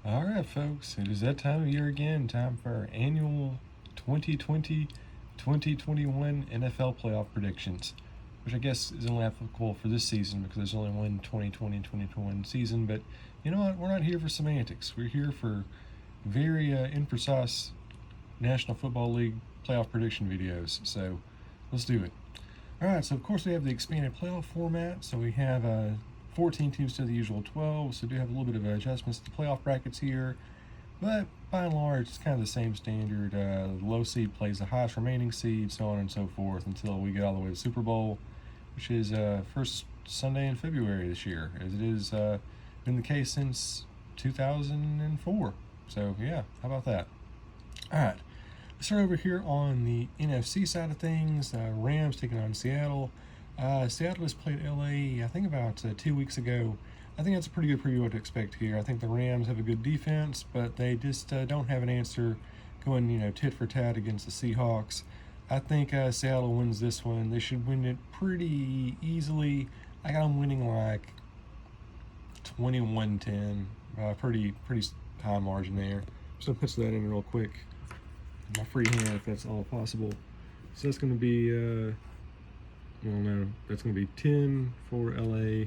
All right, folks, it is that time of year again. Time for our annual 2020-2021 NFL playoff predictions, which I guess is only applicable for this season because there's only one 2020-2021 season. But you know what? We're not here for semantics. We're here for very imprecise National Football League playoff prediction videos. So let's do it. All right, so of course we have the expanded playoff format. So we have 14 teams to the usual 12, so we do have a little bit of adjustments to the playoff brackets here. But by and large, it's kind of the same standard. The low seed plays the highest remaining seed, so on and so forth, until we get all the way to the Super Bowl, which is first Sunday in February this year, as it has been the case since 2004. So yeah, how about that? All right. Let's start over here on the NFC side of things. Rams taking on Seattle. Seattle just played LA, I think about 2 weeks ago. I think that's a pretty good preview what to expect here. I think the Rams have a good defense, but they just don't have an answer going, tit for tat against the Seahawks. I think Seattle wins this one. They should win it pretty easily. I got them winning like 21-10, pretty high margin there. Just gonna pencil that in real quick. My free hand, if that's all possible. So that's going to be, that's going to be 10 for LA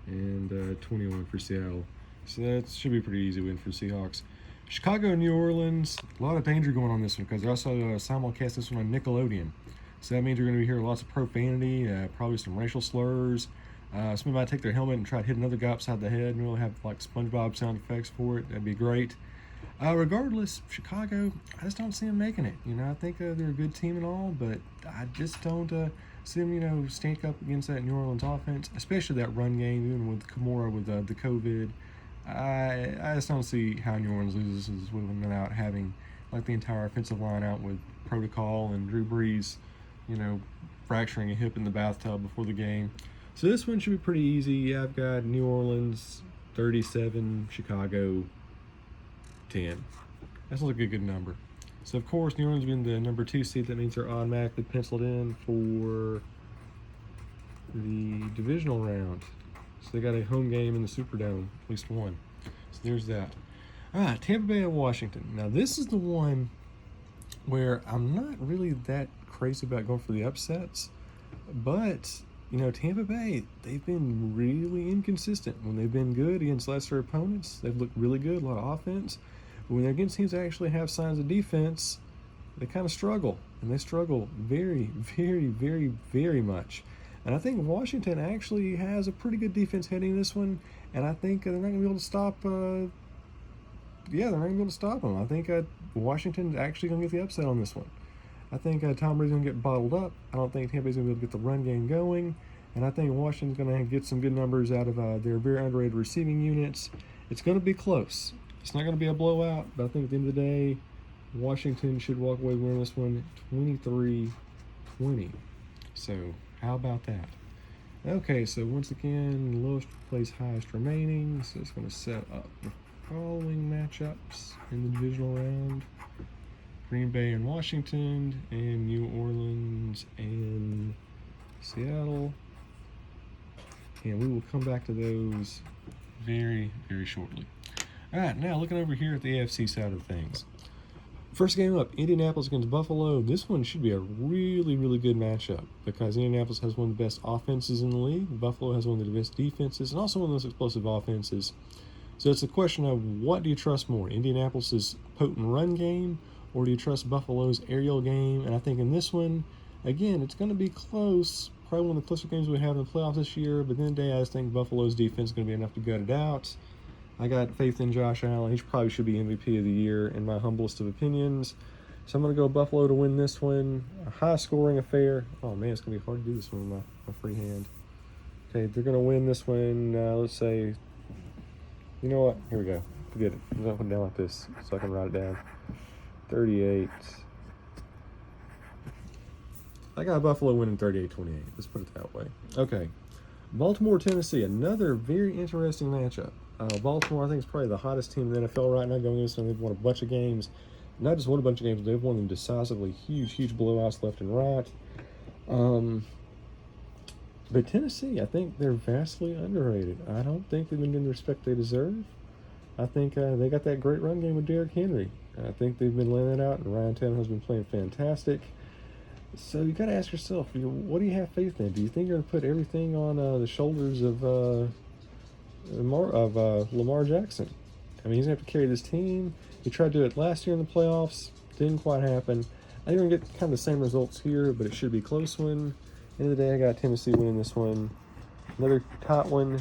and 21 for Seattle. So that should be a pretty easy win for Seahawks. Chicago and New Orleans, a lot of danger going on this one because they're also simulcast this one on Nickelodeon. So that means you're going to be hearing lots of profanity, probably some racial slurs. Somebody might take their helmet and try to hit another guy upside the head and really have like SpongeBob sound effects for it. That'd be great. Regardless, Chicago, I just don't see them making it. I think they're a good team and all, but I just don't see them, stank up against that New Orleans offense, especially that run game, even with Kamara with the COVID. I just don't see how New Orleans loses without having like the entire offensive line out with protocol and Drew Brees, fracturing a hip in the bathtub before the game. So this one should be pretty easy. I've got New Orleans 37, Chicago 10. That sounds like a good number. So of course, New Orleans being the number 2 seed, that means they're automatically penciled in for the divisional round. So they got a home game in the Superdome, at least one. So there's that. All right, Tampa Bay and Washington. Now this is the one where I'm not really that crazy about going for the upsets, but Tampa Bay, they've been really inconsistent. When they've been good against lesser opponents, they've looked really good, a lot of offense. But when they're against teams that actually have signs of defense, they kind of struggle. And they struggle very, very, very, very much. And I think Washington actually has a pretty good defense heading this one. And I think they're not going to be able to stop they're not going to be able to stop them. I think Washington's actually going to get the upset on this one. I think Tom Brady's going to get bottled up. I don't think Tampa Bay's going to be able to get the run game going. And I think Washington's going to get some good numbers out of their very underrated receiving units. It's going to be close. It's not going to be a blowout, but I think at the end of the day, Washington should walk away winning this one 23-20. So how about that? Okay, so once again, lowest plays highest remaining. So it's going to set up the following matchups in the divisional round. Green Bay and Washington, and New Orleans and Seattle. And we will come back to those very, very shortly. All right, now looking over here at the AFC side of things. First game up, Indianapolis against Buffalo. This one should be a really, really good matchup because Indianapolis has one of the best offenses in the league. Buffalo has one of the best defenses and also one of those explosive offenses. So it's a question of what do you trust more, Indianapolis's potent run game, or do you trust Buffalo's aerial game? And I think in this one, again, it's going to be close. Probably one of the closer games we have in the playoffs this year. But then I just think Buffalo's defense is going to be enough to gut it out. I got faith in Josh Allen. He probably should be MVP of the year in my humblest of opinions. So I'm going to go Buffalo to win this one. A high-scoring affair. Oh, man, it's going to be hard to do this one with my free hand. Okay, they're going to win this one, let's say, you know what? Here we go. Forget it. I'm going to put it down like this so I can write it down. 38. I got Buffalo winning 38-28. Let's put it that way. Okay. Baltimore, Tennessee. Another very interesting matchup. Baltimore, I think, is probably the hottest team in the NFL right now going into this. They've won a bunch of games. Not just won a bunch of games, but they've won them decisively. Huge blowouts left and right. But Tennessee, I think they're vastly underrated. I don't think they've been getting the respect they deserve. I think they got that great run game with Derrick Henry. I think they've been laying that out, and Ryan Tannehill's been playing fantastic. So you got to ask yourself, what do you have faith in? Do you think you're going to put everything on the shoulders of Lamar Jackson? I mean, he's going to have to carry this team. He tried to do it last year in the playoffs. Didn't quite happen. I think we're going to get kind of the same results here, but it should be a close one. End of the day, I got Tennessee winning this one. Another tight one,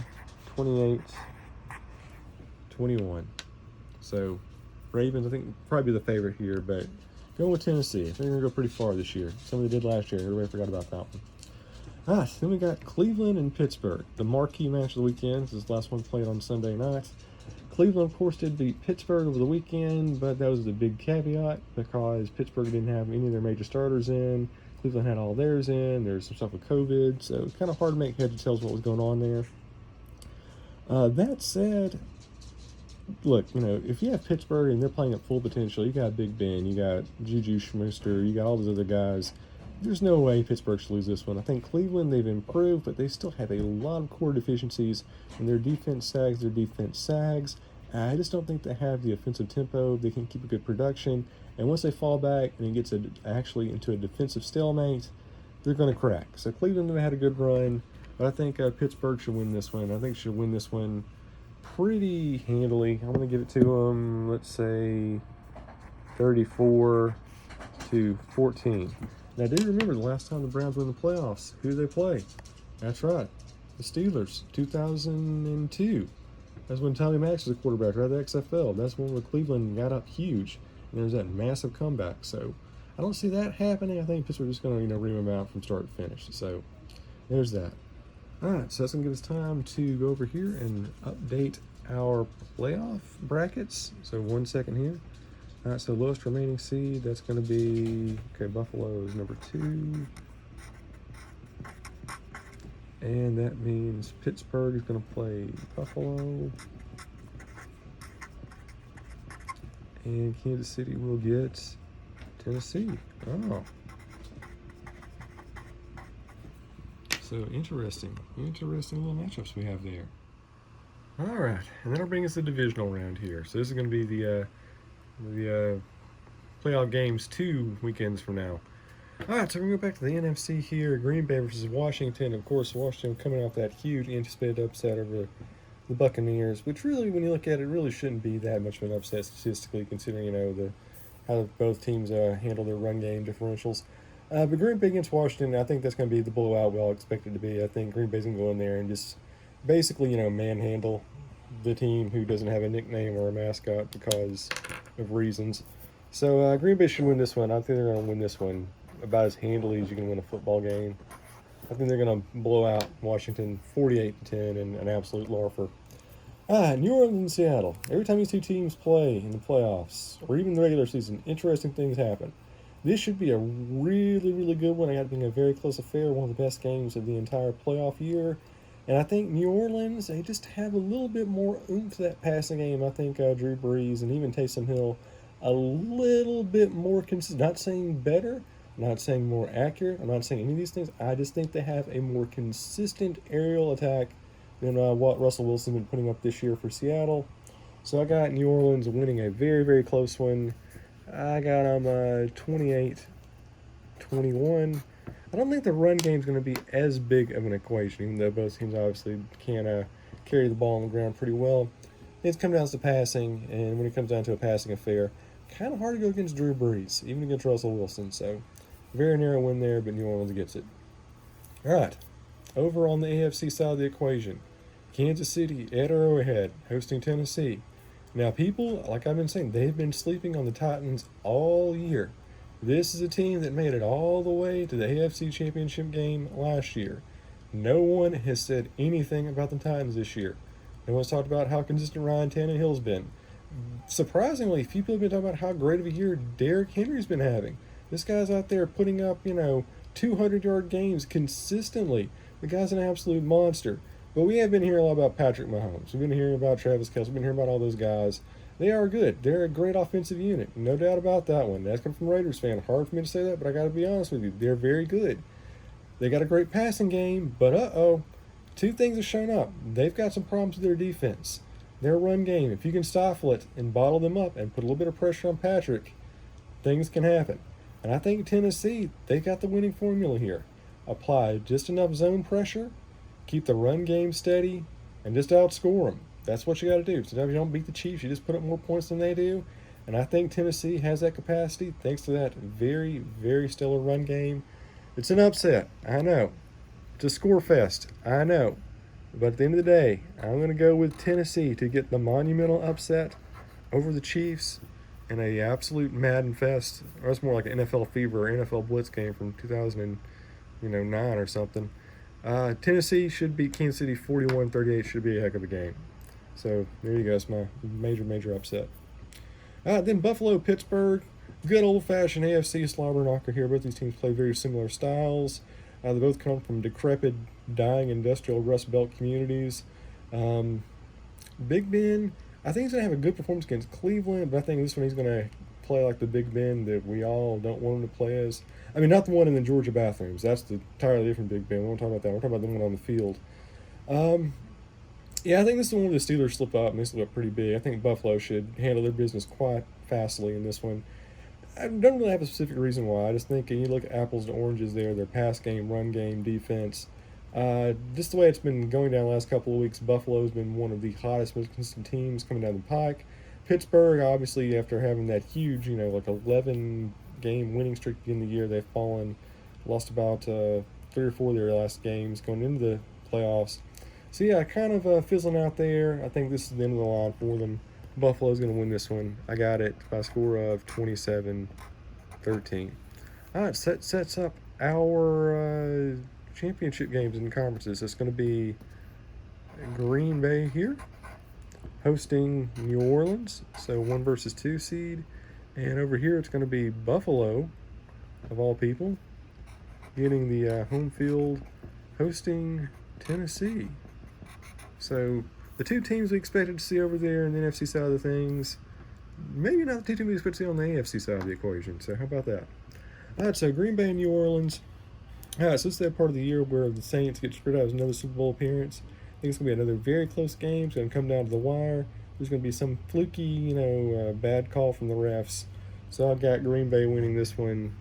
28-21. So, Ravens, I think, probably be the favorite here, but going with Tennessee. I think they're going to go pretty far this year. Something they did last year. Everybody forgot about that one. All right, then we got Cleveland and Pittsburgh, the marquee match of the weekend. This is the last one played on Sunday night. Cleveland, of course, did beat Pittsburgh over the weekend, but that was the big caveat because Pittsburgh didn't have any of their major starters in. Cleveland had all theirs in. There's some stuff with COVID, so it's kind of hard to make heads or tails what was going on there. That said, look, if you have Pittsburgh and they're playing at full potential, you got Big Ben, you got Juju Schmister, you got all those other guys. There's no way Pittsburgh should lose this one. I think Cleveland, they've improved, but they still have a lot of core deficiencies, and their defense sags. I just don't think they have the offensive tempo. They can keep a good production, and once they fall back and it gets actually into a defensive stalemate, they're going to crack. So Cleveland had a good run, but I think Pittsburgh should win this one. I think should win this one pretty handily. I'm going to give it to them, let's say, 34-14. Now, do you remember the last time the Browns were in the playoffs? Who did they play? That's right, the Steelers, 2002. That's when Tommy Max was a quarterback, right? The XFL. That's when Cleveland got up huge, and there's that massive comeback. So I don't see that happening. I think Pittsburgh's just going to, ream them out from start to finish. So there's that. All right, so that's going to give us time to go over here and update our playoff brackets. So 1 second here. All right, so lowest remaining seed, that's going to be, Buffalo is number 2. And that means Pittsburgh is going to play Buffalo. And Kansas City will get Tennessee. Oh. So interesting little matchups we have there. All right, and that'll bring us the divisional round here. So this is going to be the playoff games 2 weekends from now. All right, so we're going to go back to the NFC here. Green Bay versus Washington. Of course, Washington coming off that huge anticipated upset over the Buccaneers, which really, when you look at it, really shouldn't be that much of an upset statistically, considering, how both teams handle their run game differentials. But Green Bay against Washington, I think that's going to be the blowout we all expect it to be. I think Green Bay's going to go in there and just basically, manhandle the team who doesn't have a nickname or a mascot because of reasons. So Green Bay should win this one. I think they're going to win this one about as handily as you can win a football game. I think they're going to blow out Washington 48-10 in an absolute larfer. New Orleans and Seattle. Every time these two teams play in the playoffs, or even the regular season, interesting things happen. This should be a really, really good one. I got it being a very close affair, one of the best games of the entire playoff year. And I think New Orleans, they just have a little bit more oomph to that passing game. I think Drew Brees and even Taysom Hill a little bit more consistent. Not saying better, I'm not saying more accurate. I'm not saying any of these things. I just think they have a more consistent aerial attack than what Russell Wilson's been putting up this year for Seattle. So I got New Orleans winning a very, very close one. I got them 28-21. I don't think the run game is going to be as big of an equation, even though both teams obviously can carry the ball on the ground pretty well. It's come down to passing, and when it comes down to a passing affair, kind of hard to go against Drew Brees, even against Russell Wilson. So very narrow win there, but New Orleans gets it. All right, over on the AFC side of the equation, Kansas City at Arrowhead hosting Tennessee. Now, people, like I've been saying, they've been sleeping on the Titans all year. This is a team that made it all the way to the AFC Championship game last year. No one has said anything about the Titans this year. No one's talked about how consistent Ryan Tannehill's been. Surprisingly, people have been talking about how great of a year Derrick Henry's been having. This guy's out there putting up, 200-yard games consistently. The guy's an absolute monster. But we have been hearing a lot about Patrick Mahomes. We've been hearing about Travis Kelce. We've been hearing about all those guys. They are good. They're a great offensive unit. No doubt about that one. That's coming from a Raiders fan. Hard for me to say that, but I got to be honest with you. They're very good. They got a great passing game, but two things have shown up. They've got some problems with their defense. their run game, if you can stifle it and bottle them up and put a little bit of pressure on Patrick, things can happen. And I think Tennessee, they got the winning formula here. Apply just enough zone pressure, keep the run game steady, and just outscore them. That's what you got to do. Sometimes you don't beat the Chiefs, you just put up more points than they do. And I think Tennessee has that capacity thanks to that very, very stellar run game. It's an upset, I know. It's a score fest, I know. But at the end of the day, I'm going to go with Tennessee to get the monumental upset over the Chiefs in a absolute Madden fest. Or it's more like an NFL Fever or NFL Blitz game from 2009 or something. Tennessee should beat Kansas City 41-38. Should be a heck of a game. So there you go. It's my major upset. Then Buffalo, Pittsburgh. Good old-fashioned AFC slobber knocker here. Both these teams play very similar styles. They both come from decrepit, dying industrial Rust Belt communities. Big Ben, I think he's going to have a good performance against Cleveland, but I think this one he's going to play like the Big Ben that we all don't want him to play as. I mean, not the one in the Georgia bathrooms. That's the entirely different Big Ben. We won't talk about that. We're talking about the one on the field. Yeah, I think this is the one where the Steelers slip up, and they slip up pretty big. I think Buffalo should handle their business quite fastly in this one. I don't really have a specific reason why. I just think you look at apples to oranges there, their pass game, run game, defense. Just the way it's been going down the last couple of weeks, Buffalo's been one of the hottest, most consistent teams coming down the pike. Pittsburgh, obviously, after having that huge, like 11-game winning streak in the year, they've fallen, lost about 3 or 4 of their last games going into the playoffs. So, yeah, kind of fizzling out there. I think this is the end of the line for them. Buffalo's going to win this one. I got it by a score of 27-13. All right, sets up our championship games and conferences. It's going to be Green Bay here, hosting New Orleans, so 1 versus 2 seed. And over here it's going to be Buffalo, of all people, getting the home field, hosting Tennessee. So the 2 teams we expected to see over there in the NFC side of the things, maybe not the 2 teams we expected to see on the AFC side of the equation. So how about that? All right, so Green Bay and New Orleans. All right, so this is that part of the year where the Saints get spread out as another Super Bowl appearance. I think it's going to be another very close game. It's going to come down to the wire. There's going to be some fluky, bad call from the refs. So I've got Green Bay winning this one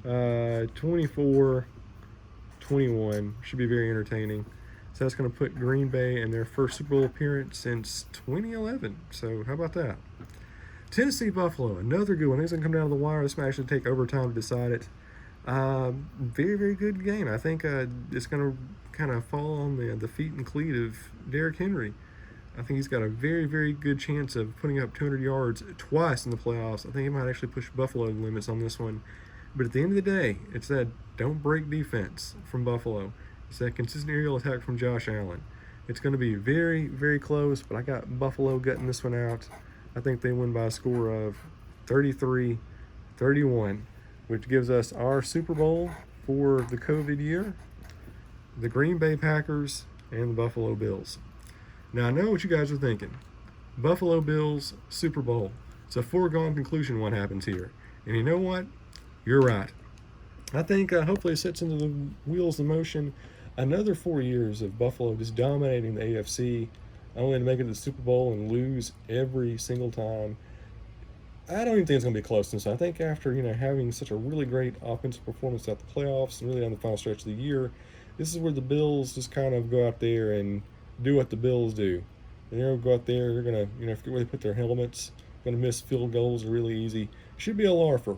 24-21. Should be very entertaining. So that's going to put Green Bay in their first Super Bowl appearance since 2011. So how about that? Tennessee, Buffalo, another good one. I think it's going to come down to the wire. This might actually take overtime to decide it. Very, very good game. I think it's going to kind of fall on the feet and cleat of Derrick Henry. I think he's got a very, very good chance of putting up 200 yards twice in the playoffs. I think he might actually push Buffalo limits on this one. But at the end of the day, it's that don't break defense from Buffalo. It's that consistent aerial attack from Josh Allen. It's going to be very, very close, but I got Buffalo gutting this one out. I think they win by a score of 33-31, which gives us our Super Bowl for the COVID year, the Green Bay Packers and the Buffalo Bills. Now, I know what you guys are thinking. Buffalo Bills, Super Bowl. It's a foregone conclusion what happens here. And you know what? You're right. I think hopefully it sets into the wheels of motion another 4 years of Buffalo just dominating the AFC, only to make it to the Super Bowl and lose every single time. I don't even think it's going to be close to this. I think after having such a really great offensive performance at the playoffs and really on the final stretch of the year, this is where the Bills just kind of go out there and do what the Bills do. And they're going to go out there, they're going to forget where they put their helmets, going to miss field goals really easy. Should be a larfer.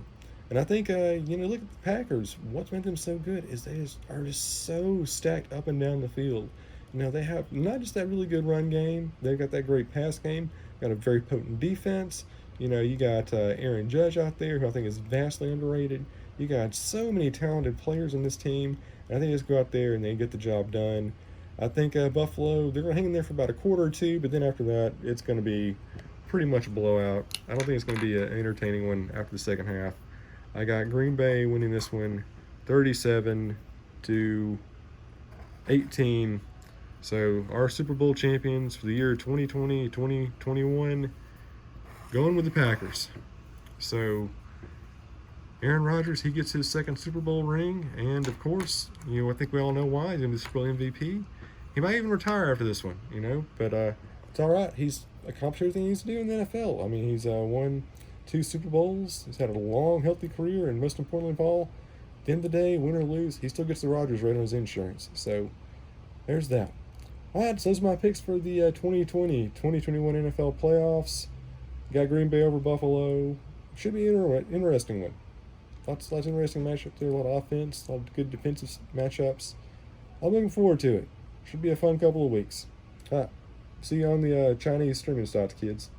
And I think, look at the Packers. What's made them so good is they are just so stacked up and down the field. They have not just that really good run game. They've got that great pass game. Got a very potent defense. You got Aaron Judge out there, who I think is vastly underrated. You got so many talented players in this team. And I think they just go out there and they get the job done. I think Buffalo, they're going to hang in there for about a quarter or two, but then after that, it's going to be pretty much a blowout. I don't think it's going to be an entertaining one after the second half. I got Green Bay winning this one 37-18. So our Super Bowl champions for the year 2020-2021 going with the Packers. So Aaron Rodgers, he gets his second Super Bowl ring, and of course, I think we all know why. He's going to be the Super Bowl MVP. He might even retire after this one, but it's all right. He's accomplished everything he needs to do in the NFL. I mean, he's won 2 Super Bowls. He's had a long, healthy career, and most importantly of all, at the end of the day, win or lose, he still gets the Rodgers rate on his insurance. So there's that. All right, so those are my picks for the 2020-2021 NFL playoffs. Got Green Bay over Buffalo. Should be an interesting one. Lots of interesting matchup there. A lot of offense, a lot of good defensive matchups. I'm looking forward to it. Should be a fun couple of weeks. All right. See you on the Chinese streaming sites, kids.